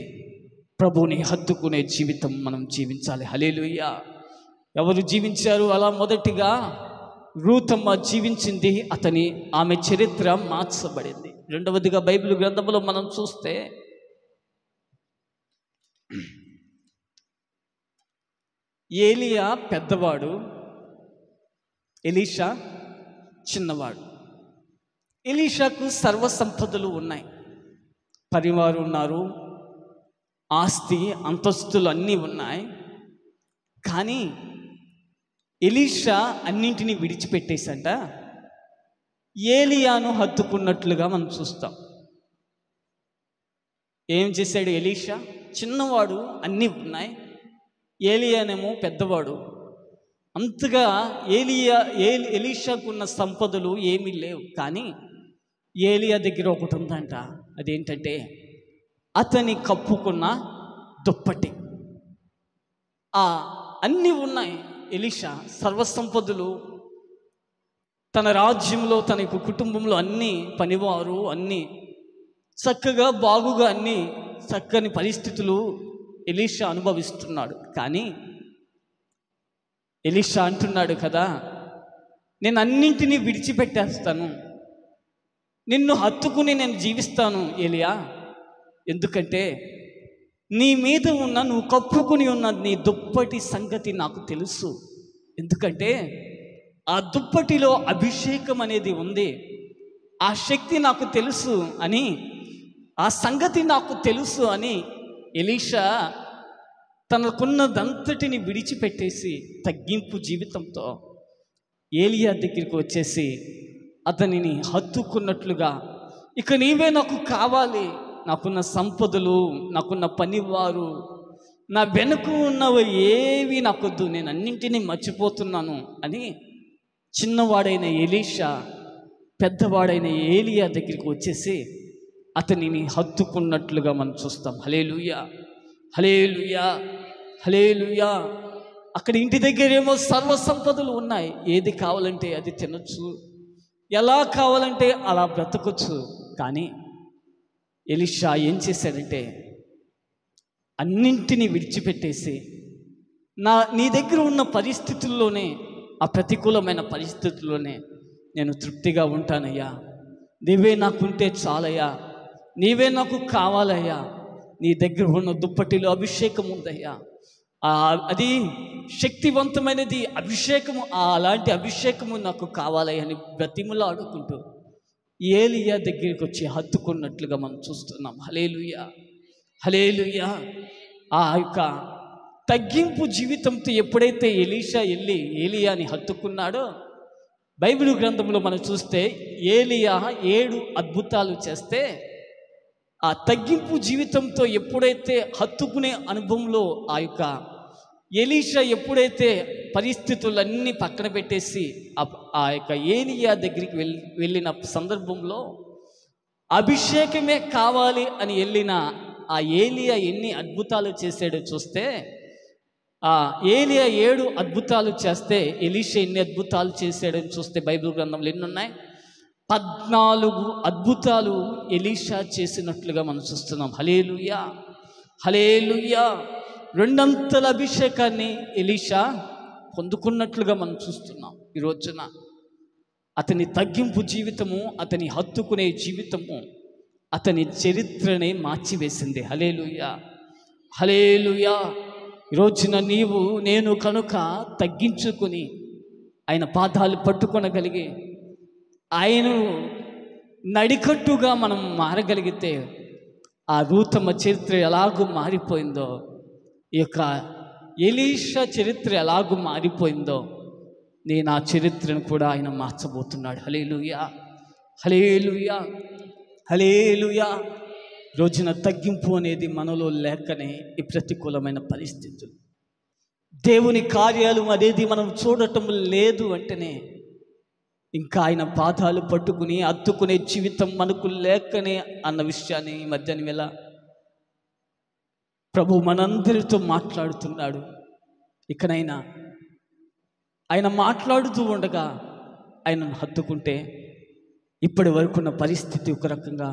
ప్రభువుని హత్తుకునే జీవితం మనం జీవించాలి. హల్లెలూయా. ఎవరు జీవించారు అలా? మొదటిగా రూతమ్మ జీవించింది, ఆమె చరిత్ర మార్చబడింది. రెండవదిగా బైబిల్ గ్రంథంలో మనం చూస్తే ఏలియా పెద్దవాడు, ఎలీషా చిన్నవాడు. ఎలీషాకు సర్వ సంపదలు ఉన్నాయి, పరివారు ఉన్నారు, ఆస్తి అంతస్తులు అన్నీ ఉన్నాయి. కానీ ఎలీషా అన్నింటినీ విడిచిపెట్టేసంట ఏలియాను హత్తుకున్నట్లుగా మనం చూస్తాం. ఏం చేశాడు ఎలీషా? చిన్నవాడు, అన్నీ ఉన్నాయి. ఏలియానేమో పెద్దవాడు. అంతగా ఎలీషాకున్న సంపదలు ఏమీ లేవు. కానీ ఏలియా దగ్గర ఒకటి ఉందంట. అదేంటంటే అతని కప్పుకున్న దుప్పటి. అన్నీ ఉన్నాయి. ఎలీషా సర్వసంపదలు, తన రాజ్యంలో, తన కుటుంబంలో అన్ని పనివారు, అన్నీ చక్కగా బాగుగా, అన్ని చక్కని పరిస్థితులు ఎలీషా అనుభవిస్తున్నాడు. కానీ ఎలీషా అంటున్నాడు కదా, నేను అన్నింటినీ విడిచిపెట్టేస్తాను, నిన్ను హత్తుకుని నేను జీవిస్తాను ఏలియా. ఎందుకంటే నీ మీద నువ్వు కప్పుకుని ఉన్న నీ దుప్పటి సంగతి నాకు తెలుసు. ఎందుకంటే ఆ దుప్పటిలో అభిషేకం అనేది ఉంది, ఆ శక్తి నాకు తెలుసు అని, ఆ సంగతి నాకు తెలుసు అని ఎలీషా తనకున్నదంతటిని విడిచిపెట్టేసి తగ్గింపు జీవితంతో ఏలియా దగ్గరికి వచ్చేసి అతనిని హత్తుకున్నట్లుగా, ఇక నీవే నాకు కావాలి, నాకున్న సంపదలు, నాకున్న పనివారు, నా వెనుక ఉన్నవి ఏవి నాకొద్దు, నేను అన్నింటినీ మర్చిపోతున్నాను అని చిన్నవాడైన ఎలీషా పెద్దవాడైన ఏలియా దగ్గరికి వచ్చేసి అతనిని హత్తుకున్నట్లుగా మనం చూస్తాం. హల్లెలూయా, హల్లెలూయా, హల్లెలూయా. అక్కడ ఇంటి దగ్గరేమో సర్వ సంపదలు ఉన్నాయి. ఏది కావాలంటే అది తినొచ్చు, ఎలా కావాలంటే అలా బ్రతకొచ్చు. కానీ ఎలీషా ఏం చేశాడంటే అన్నింటినీ విడిచిపెట్టేసి నీ దగ్గర ఉన్న పరిస్థితుల్లోనే, ఆ ప్రతికూలమైన పరిస్థితుల్లోనే నేను తృప్తిగా ఉంటానయ్యా, నీవే నాకుంటే చాలయ్యా, నీవే నాకు కావాలయ్యా, నీ దగ్గర ఉన్న దుప్పటిలో అభిషేకం ఉందయ్యా, అది శక్తివంతమైనది అభిషేకము, అలాంటి అభిషేకము నాకు కావాలయ్యా అని బ్రతిములు ఆడుకుంటూ ఏలియా దగ్గరికి వచ్చి హత్తుకున్నట్లుగా మనం చూస్తున్నాం. హల్లెలూయా, హల్లెలూయా. ఆ యొక్క తగ్గింపు జీవితంతో ఎప్పుడైతే ఎలీషా వెళ్ళి ఏలియాని హత్తుకున్నాడో, బైబిల్ గ్రంథంలో మనం చూస్తే ఏలియా 7 అద్భుతాలు చేస్తే, ఆ తగ్గింపు జీవితంతో ఎప్పుడైతే హత్తుకునే అనుభవంలో ఆ యొక్క ఎలీషా ఎప్పుడైతే పరిస్థితులన్నీ పక్కన పెట్టేసి ఆ యొక్క ఏలియా దగ్గరికి వెళ్ళిన సందర్భంలో అభిషేకమే కావాలి అని వెళ్ళిన ఆ ఏలియా ఎన్ని అద్భుతాలు చేశాడో చూస్తే, ఆ ఏలియా 7 అద్భుతాలు చేస్తే ఎలీషా ఎన్ని అద్భుతాలు చేశాడని చూస్తే బైబిల్ గ్రంథంలో ఎన్ని ఉన్నాయి? 14 అద్భుతాలు ఎలీషా చేసినట్లుగా మనం చూస్తున్నాం. హల్లెలూయా, హల్లెలూయా. 2 అంతల అభిషేకాన్ని ఎలీషా పొందుకున్నట్లుగా మనం చూస్తున్నాం. ఈ రోజున అతని తగ్గింపు జీవితము, అతని హత్తుకునే జీవితము అతని చరిత్రనే మార్చివేసింది. హల్లెలూయా, హల్లెలూయా. ఈ రోజున నీవు నేను కనుక తగ్గించుకొని ఆయన పాదాలు పట్టుకొనగలిగి ఆయనను నడికట్టుగా మనం మారగలిగితే, ఆ రూతమ్మ చరిత్ర ఎలాగూ మారిపోయిందో, ఈ యొక్క ఎలీషా చరిత్ర ఎలాగూ మారిపోయిందో, నేను ఆ చరిత్రను కూడా ఆయన మార్చబోతున్నాడు. హల్లెలూయా, హల్లెలూయా, హల్లెలూయా. రోజున తగ్గింపు అనేది మనలో లేకనే ఈ ప్రతికూలమైన పరిస్థితులు, దేవుని కార్యాలు అనేది మనం చూడటం లేదు అంటేనే ఇంకా ఆయన పాదాలు పట్టుకుని అత్తుకునే జీవితం మనకు లేకనే అన్న విషయాన్ని ఈ మధ్యాహ్నం వేళ ప్రభు మనందరితో మాట్లాడుతున్నాడు. ఇకనైనా ఆయన మాట్లాడుతూ ఉండగా ఆయనను హత్తుకుంటే ఇప్పటి వరకున్న పరిస్థితి ఒక రకంగా,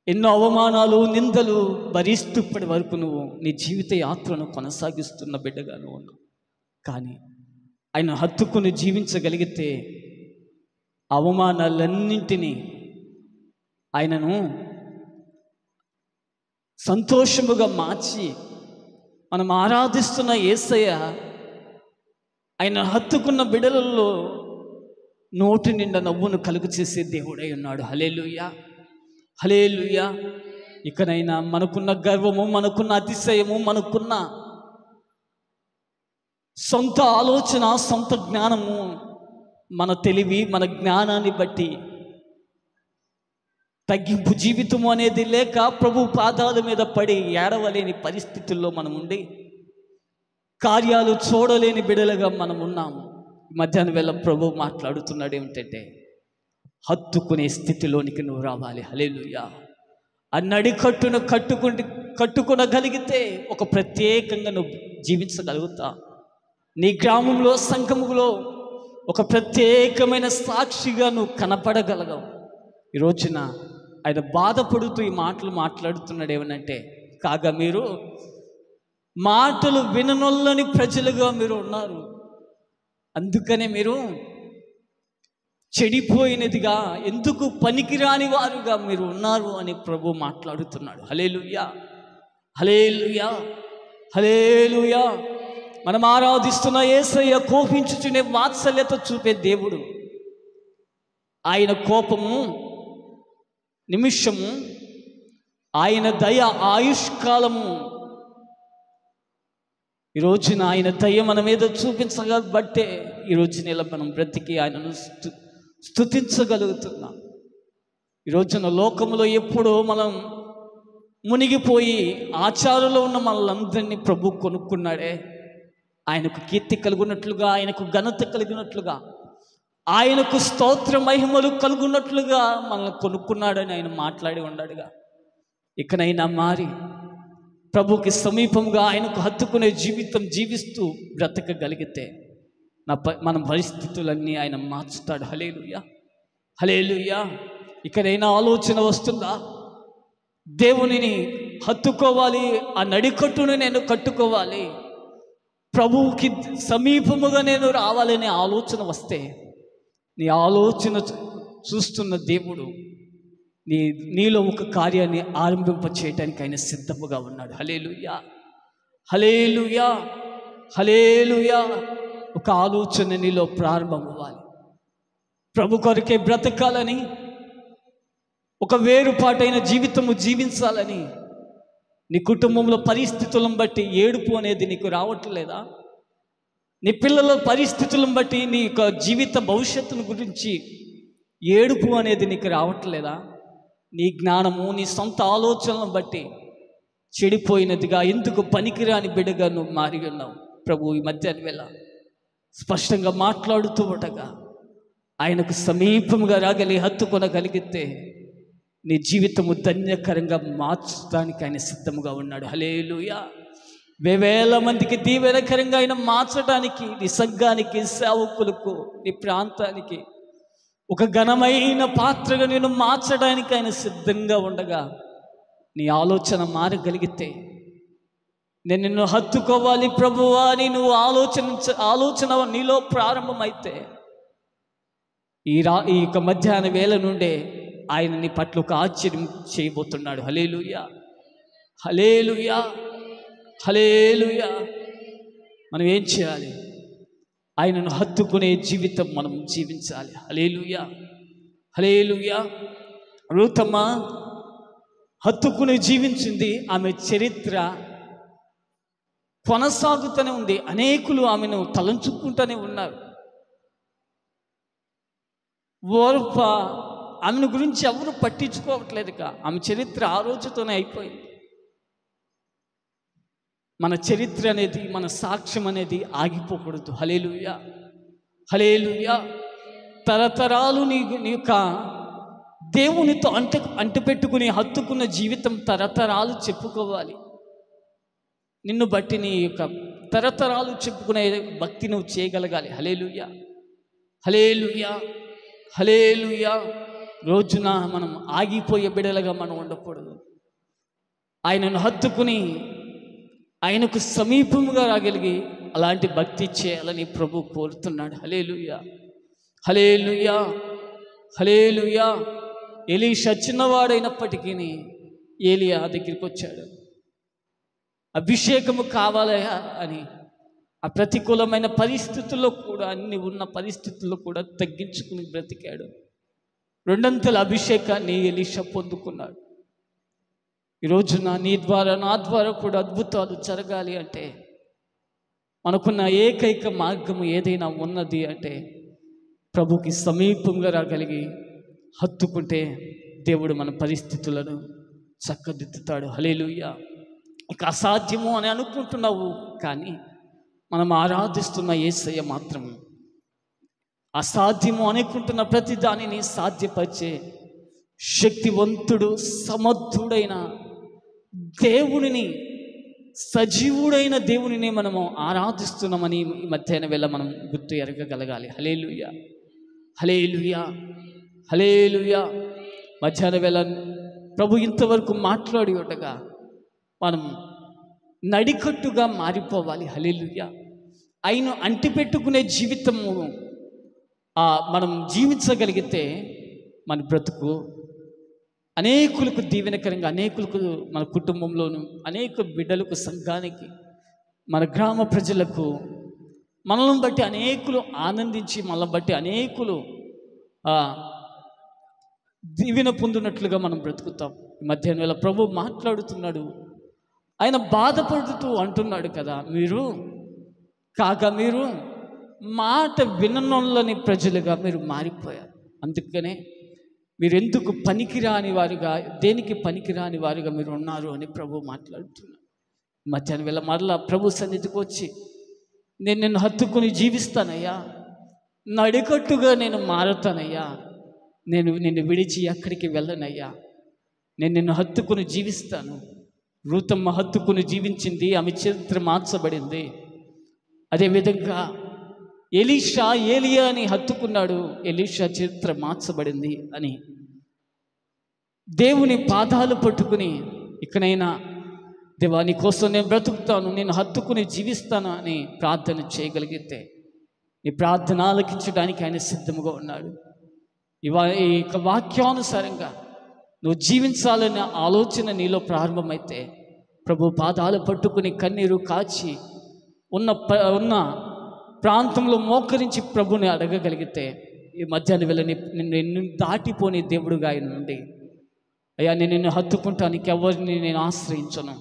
ఎన్నో అవమానాలు నిందలు భరిస్తూ ఇప్పటి వరకు నువ్వు నీ జీవిత యాత్రను కొనసాగిస్తున్న బిడ్డగా నువ్వు ఉన్నావు. కానీ ఆయన హత్తుకుని జీవించగలిగితే అవమానాలన్నింటినీ ఆయనను సంతోషముగా మార్చి మనం ఆరాధిస్తున్న యేసయ్య ఆయన హత్తుకున్న బిడలలో నోటి నిండా నవ్వును కలుగు చేసే దేవుడై ఉన్నాడు. హల్లెలూయా, హల్లెలూయా. ఇకనైనా మనకున్న గర్వము, మనకున్న అతిశయము, మనకున్న సొంత ఆలోచన, సొంత జ్ఞానము, మన తెలివి, మన జ్ఞానాన్ని బట్టి తగ్గింపు జీవితము అనేది లేక ప్రభు పాదాల మీద పడి ఏడవలేని పరిస్థితుల్లో మనం ఉండి కార్యాలు చూడలేని బిడలుగా మనం ఉన్నాము. మధ్యాహ్నం వేళ ప్రభు మాట్లాడుతున్నాడు ఏమిటంటే, హత్తుకునే స్థితిలోనికి నువ్వు రావాలి. హల్లెలూయా. ఆ నడికట్టును కట్టుకొనగలిగితే ఒక ప్రత్యేకంగా నువ్వు జీవించగలుగుతా. నీ గ్రామంలో, సంఘములో ఒక ప్రత్యేకమైన సాక్షిగా నువ్వు కనపడగలగవు. ఈ రోజున ఆయన బాధపడుతూ ఈ మాటలు మాట్లాడుతున్నాడు ఏమనంటే, కాగా మీరు మాటలు విననొల్లని ప్రజలుగా మీరు ఉన్నారు, అందుకనే మీరు చెడిపోయినదిగా, ఎందుకు పనికిరాని వారుగా మీరు ఉన్నారు అని ప్రభు మాట్లాడుతున్నాడు. హల్లెలూయా, హల్లెలూయా, హల్లెలూయా. మనం ఆరాధిస్తున్న యేసయ్య కోపించుచునే వాత్సల్యత చూపే దేవుడు. ఆయన కోపము నిమిషము, ఆయన దయ ఆయుష్కాలము. ఈరోజున ఆయన దయ మన మీద చూపించగబట్టే ఈరోజు నెల మనం బ్రతికి ఆయనను స్తుతించగలుగుతున్నాం. ఈరోజున లోకంలో ఎప్పుడో మనం మునిగిపోయి ఆచారంలో ఉన్న మనలందరినీ ప్రభు కొనుక్కున్నాడే. ఆయనకు కీర్తి కలుగునట్లుగా, ఆయనకు ఘనత కలిగినట్లుగా ఆయనకు స్తోత్ర మహిమలు కలుగున్నట్లుగా మనల్ని కొనుక్కున్నాడని ఆయన మాట్లాడి ఉన్నాడుగా. ఇకనైనా మారి ప్రభుకి సమీపంగా ఆయనకు హత్తుకునే జీవితం జీవిస్తూ బ్రతకగలిగితే మన పరిస్థితులన్నీ ఆయన మార్చుతాడు. హల్లెలూయా, హల్లెలూయా. ఇకనైనా ఆలోచన వస్తుందా? దేవునిని హత్తుకోవాలి, ఆ నడికట్టును నేను కట్టుకోవాలి, ప్రభువుకి సమీపముగా నేను రావాలనే ఆలోచన వస్తే, నీ ఆలోచన చూస్తున్న దేవుడు నీలో ఒక కార్యాన్ని ఆరంభింప చేయడానికి ఆయన సిద్ధముగా ఉన్నాడు. హల్లెలూయా, హల్లెలూయా, హల్లెలూయా. ఒక ఆలోచన నీలో ప్రారంభం అవ్వాలి. ప్రభు కొరకే బ్రతకాలని, ఒక వేరుపాటైన జీవితము జీవించాలని. నీ కుటుంబంలో పరిస్థితులను బట్టి ఏడుపు అనేది నీకు రావట్లేదా? నీ పిల్లల పరిస్థితులను బట్టి నీ యొక్క జీవిత భవిష్యత్తును గురించి ఏడుపు అనేది నీకు రావట్లేదా? నీ జ్ఞానము, నీ సొంత ఆలోచనలను బట్టి చెడిపోయినదిగా, ఎందుకు పనికిరాని బిడ్డగా నువ్వు మారి ఉన్నావు. ప్రభు ఈ మధ్యాహ్నం వేళ స్పష్టంగా మాట్లాడుతూ ఉండగా ఆయనకు సమీపంగా హత్తుకొనగలిగితే నీ జీవితము ధన్యకరంగా మార్చడానికి ఆయన సిద్ధముగా ఉన్నాడు. హల్లెలూయా. వేవేల మందికి దీవెనకరంగా ఆయన మార్చడానికి, నీ సంఘానికి, సేవకులకు, నీ ప్రాంతానికి ఒక ఘనమైన పాత్రగా నేను మార్చడానికి ఆయన సిద్ధంగా ఉండగా నీ ఆలోచన మారగలిగితే, నేను నిన్ను హత్తుకోవాలి ప్రభువా అని నువ్వు ఆలోచన నీలో ప్రారంభమైతే, ఈ యొక్క మధ్యాహ్న వేళ నుండే ఆయన నీ పట్ల ఒక ఆశ్చర్యం చేయబోతున్నాడు. హల్లెలూయా, హల్లెలూయా, హల్లెలూయా. మనం ఏం చేయాలి? ఆయనను హత్తుకునే జీవితం మనం జీవించాలి. హల్లెలూయా, హల్లెలూయా. రూతమ్మ హత్తుకుని జీవించింది. ఆమె చరిత్ర కొనసాగుతూనే ఉంది. అనేకులు ఆమెను తలంచుకుంటూనే ఉన్నారు. ఓర్ప ఆమెను గురించి ఎవరు పట్టించుకోవట్లేదుగా. ఆమె చరిత్ర ఆ రోజుతోనే అయిపోయింది. మన చరిత్ర అనేది, మన సాక్ష్యం అనేది ఆగిపోకూడదు. హల్లెలూయా, హల్లెలూయా. తరతరాలు నీ యొక్క దేవునితో అంటిపెట్టుకుని హత్తుకున్న జీవితం తరతరాలు చెప్పుకోవాలి. నిన్ను బట్టి నీ యొక్క తరతరాలు చెప్పుకునే భక్తి నువ్వు చేయగలగాలి. హల్లెలూయా, హల్లెలూయా, హల్లెలూయా. రోజున మనం ఆగిపోయే బిడలుగా మనం ఉండకూడదు. ఆయనను హత్తుకుని ఆయనకు సమీపముగా రాగలిగి అలాంటి భక్తి చేయాలని ప్రభు కోరుతున్నాడు. హల్లెలూయా, హల్లెలూయా, హల్లెలూయా. ఎలీషా చిన్నవాడైనప్పటికీ ఏలియా దగ్గరికి వచ్చాడు. అభిషేకము కావాలయా అని ఆ ప్రతికూలమైన పరిస్థితుల్లో కూడా, అన్ని ఉన్న పరిస్థితుల్లో కూడా తగ్గించుకుని బ్రతికాడు. రెండంతల అభిషేకాన్ని ఎలీషా పొందుకున్నాడు. ఈరోజున నీ ద్వారా, నా ద్వారా కూడా అద్భుతాలు జరగాలి అంటే మనకున్న ఏకైక మార్గము ఏదైనా ఉన్నది అంటే ప్రభుకి సమీపంగా రాగలిగి హత్తుకుంటే దేవుడు మన పరిస్థితులను చక్కదిద్దుతాడు. హల్లెలూయా. ఇక అసాధ్యము అని అనుకుంటున్నావు, కానీ మనం ఆరాధిస్తున్న యేసయ్య మాత్రం అసాధ్యము అనుకుంటున్న ప్రతి దానిని సాధ్యపరిచే శక్తివంతుడు, సమర్థుడైన దేవునిని, సజీవుడైన దేవునిని మనము ఆరాధిస్తున్నామని ఈ మధ్యాహ్న వేళ మనం గుర్తు ఎరగగలగాలి. హల్లెలూయా, హల్లెలూయా, హల్లెలూయా. మధ్యాహ్న వేళ ప్రభు ఇంతవరకు మాట్లాడి ఉండగా మనం నడికట్టుగా మారిపోవాలి. హల్లెలూయా. ఆయన అంటిపెట్టుకునే జీవితము మనం జీవించగలిగితే మన బ్రతుకు అనేకులకు దీవెనకరంగా, అనేకులకు, మన కుటుంబంలోను అనేక బిడ్డలకు, సంఘానికి, మన గ్రామ ప్రజలకు, మనల్ని బట్టి అనేకులు ఆనందించి మనల్ని బట్టి అనేకులు దీవెన పొందినట్లుగా మనం బ్రతుకుతాం. ఈ మధ్యాహ్నం వేళ ప్రభు మాట్లాడుతున్నాడు. ఆయన బాధపడుతూ అంటున్నాడు కదా, మీరు మాట విననొల్లని ప్రజలుగా మీరు మారిపోయారు. అందుకనే మీరు ఎందుకు పనికిరాని వారుగా, దేనికి పనికిరాని వారుగా మీరు ఉన్నారు అని ప్రభు మాట్లాడుతున్నారు. మధ్యాహ్నం వేళ మరలా ప్రభు సన్నిధికి వచ్చి, నేను నిన్ను హత్తుకుని జీవిస్తానయ్యా, నడికట్టుగా నేను మారుతానయ్యా, నేను నిన్ను విడిచి ఎక్కడికి వెళ్ళనయ్యా, నేను నిన్ను హత్తుకుని జీవిస్తాను. రూతమ్మ హత్తుకుని జీవించింది, ఆమె చరిత్ర మార్చబడింది. అదేవిధంగా ఎలీషా ఏలియాని హత్తుకున్నాడు, ఎలీషా చరిత్ర మార్చబడింది అని దేవుని పాదాలు పట్టుకుని ఇకనైనా దేవా నీ కోసం నేను బ్రతుకుతాను, నేను హత్తుకుని జీవిస్తాను అని ప్రార్థన చేయగలిగితే నీ ప్రార్థన ఆలకించడానికి ఆయన సిద్ధముగా ఉన్నాడు. ఈ వాక్యానుసారంగా నువ్వు జీవించాలనే ఆలోచన నీలో ప్రారంభమైతే ప్రభు పాదాలు పట్టుకుని కన్నీరు కాచి ఉన్న ప్రాంతంలో మోకరించి ప్రభుని అడగగలిగితే ఈ మధ్యాహ్నం వేళ నిన్ను దాటిపోని దేవుడుగా ఆయన నుండి, అయ్యా నేను నిన్ను హత్తుకుంటానికి ఎవరిని నేను ఆశ్రయించను,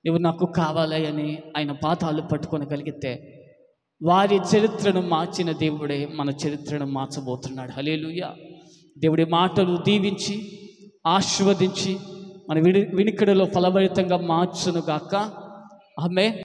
నువ్వు నాకు కావాలని ఆయన పాదాలు పట్టుకొనగలిగితే వారి చరిత్రను మార్చిన దేవుడే మన చరిత్రను మార్చబోతున్నాడు. హల్లెలూయా. దేవుడి మాటలు దీవించి ఆశీర్వదించి మన వినికిడిలో ఫలభరితంగా మార్చును గాక. ఆమేన్.